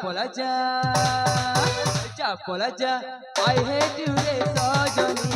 পলা যা I hate you রে সজনী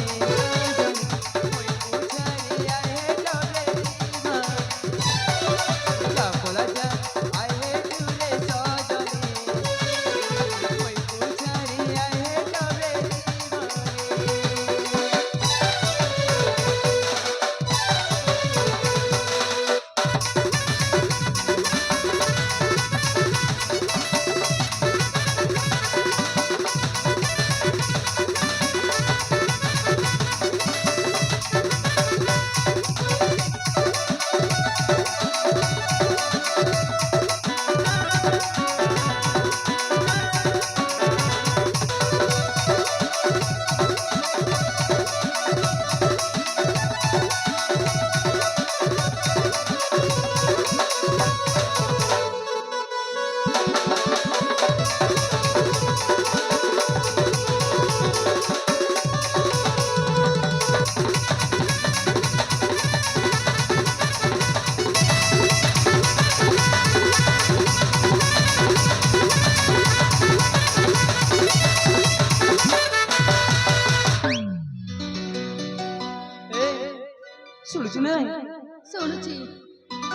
ଶୁଣୁଛି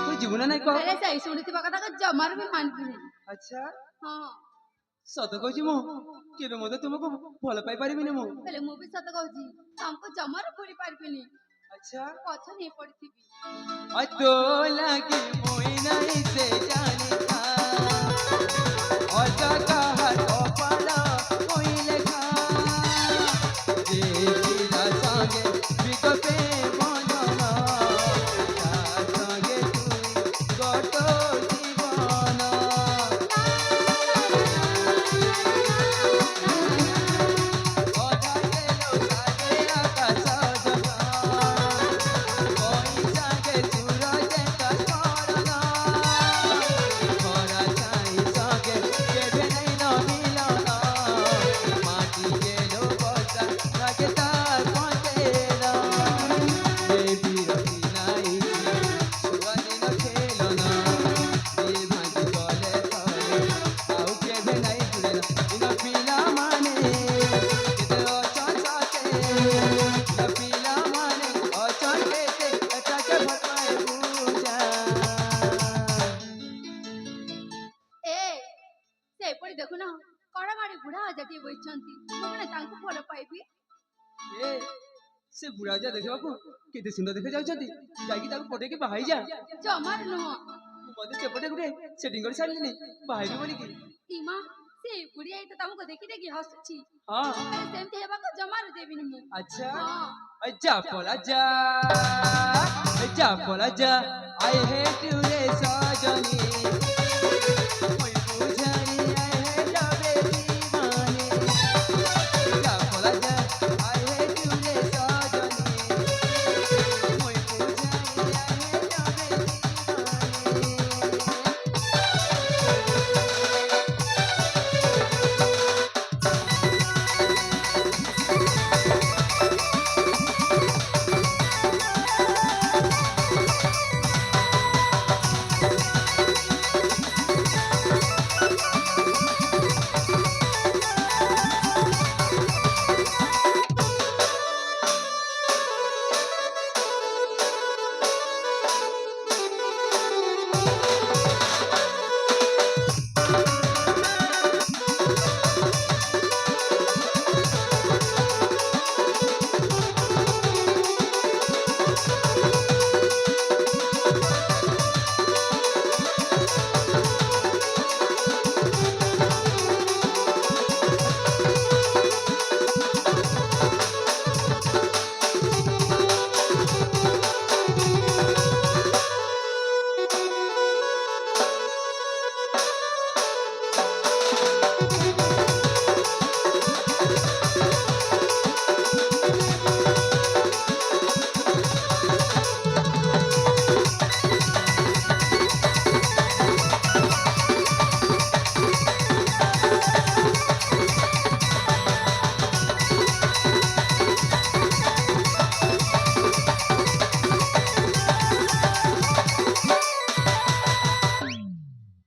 ତୁ ଯିବୁ ନା ନାଇଁ କହ ସେଇ ଶୁଣିଥିବା କଥା ଜମାରୁ ବି ମାନୁନି। ଆଚ୍ଛା ହଁ ସତ କହୁଛି ମୁଁ କେବେ ମଧ୍ୟ ତୁମକୁ ଭଲ ପାଇ ପାରିବିନି ମୁଁ ହେଲେ ମୁଁ ବି ସତ କହୁଛି ତମକୁ ଜମାରୁ ଭୁଲି ପାରିବିନି। ଆଚ୍ଛା ପଛ ନେଇ ପଡିଥିବି ତୋ ଲାଗି ମୁଇଁ ନାହିଁ ସେ ଜାଣିଥା ଅଜା କାହା କପାଳ ମୁଇଁ ଲେଖା ଯେ ପିଲା ସଙ୍ଗେ ବିଗପେ ବନ୍ଧନ ତା ସଙ୍ଗେ ତୁଇ ଗଟ ଜୀବନ ଅଧା ଗେଲୋ ସାଜେ ଆକାଶ ଜଗା କଇଁ ସାଙ୍ଗେ ସୂରଜ ସ୍ମରଣ ଖରା ଛାଇ ସଙ୍ଗେ କେବେ ନାଇଁ ନ ମିଲନ ମାଟି ଗେଲୋ ବସା লাগে তার পথের যে বিরতি নাই সুয়াদিন খেলনা দিল ভাঙি গলে থরে আউ কেবে নাই জুড়ে না ইন পিলা মানে কেতে অচন সাথে ইন পিলা মানে অচন কেতে এটাকে ভটপায় বুঝা ଏ ସେପରି ଦେଖୁନ କଡା ମାଡି ବୁଢା ଅଜାଟିଏ ବଇଛନ୍ତି ମୁଁ ମାନେ ତାଙ୍କୁ ଭଲ ପାଇବି। ଏ ସେ ବୁଢା ଯା ଦେଖିବାକୁ କେତେ ସୁନ୍ଦର ଦେଖା ଯାଉଛନ୍ତି ଯାଇକି ତାକୁ ପଟେଇକି ବାହାଇ ଯା ଜମାରୁ ନୁହଁ ମୁଁ ମଧ୍ୟ ସେପଟେ ଗୋଟେ ସେଟିଂ କରି ସାରିଲିନି ବାହାଇବି ବୋଲିକି ଇମା ସେ ବୁଢୀ ଆଇ ତ ତମକୁ ଦେଖି ଦେଖି ହସୁଛି। ହଁ ହେଲେ ସେମିତି ହେବାକୁ ଜମାରୁ ଦେବିନି ମୁଁ। ଆଚ୍ଛା ହଁ যা পলা যা I hate you রে সজনী